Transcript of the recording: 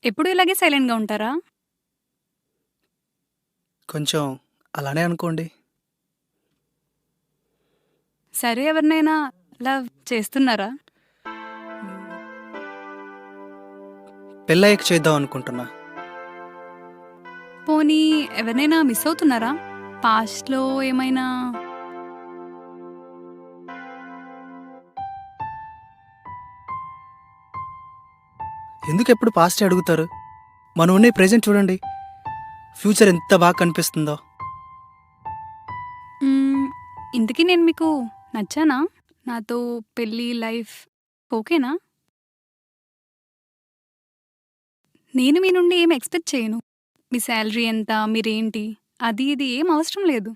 ఎప్పుడూ ఇలాగే సైలెంట్‌గా ఉంటారా? కొంచెం అలానే అనుకోండి. సరే ఎవరినైనా లవ్ చేస్తున్నారా? పెళ్ళయ్యాక చేద్దాం అనుకుంటున్నా. పోనీ ఎవరినైనా మిస్ అవుతున్నారా? పాస్ట్‌లో ఏమైనా ఎందుకెప్పుడు పాస్టే అడుగుతారు? మనం ఉన్న ఈ ప్రెజెంట్ చూడండి. ఫ్యూచర్ ఎంత బాగా కనిపిస్తుందో. హ్మ్. ఇంతకీ నేను మీకు నచ్చానా? నాతో పెళ్లి, లైఫ్ ఓకేనా? నేను మీ నుండి ఏమి ఎక్స్‌పెక్ట్ చేయను. మీ సాలరీ ఎంత? మీరేంటి? అది ఇది ఏం అవసరం లేదు.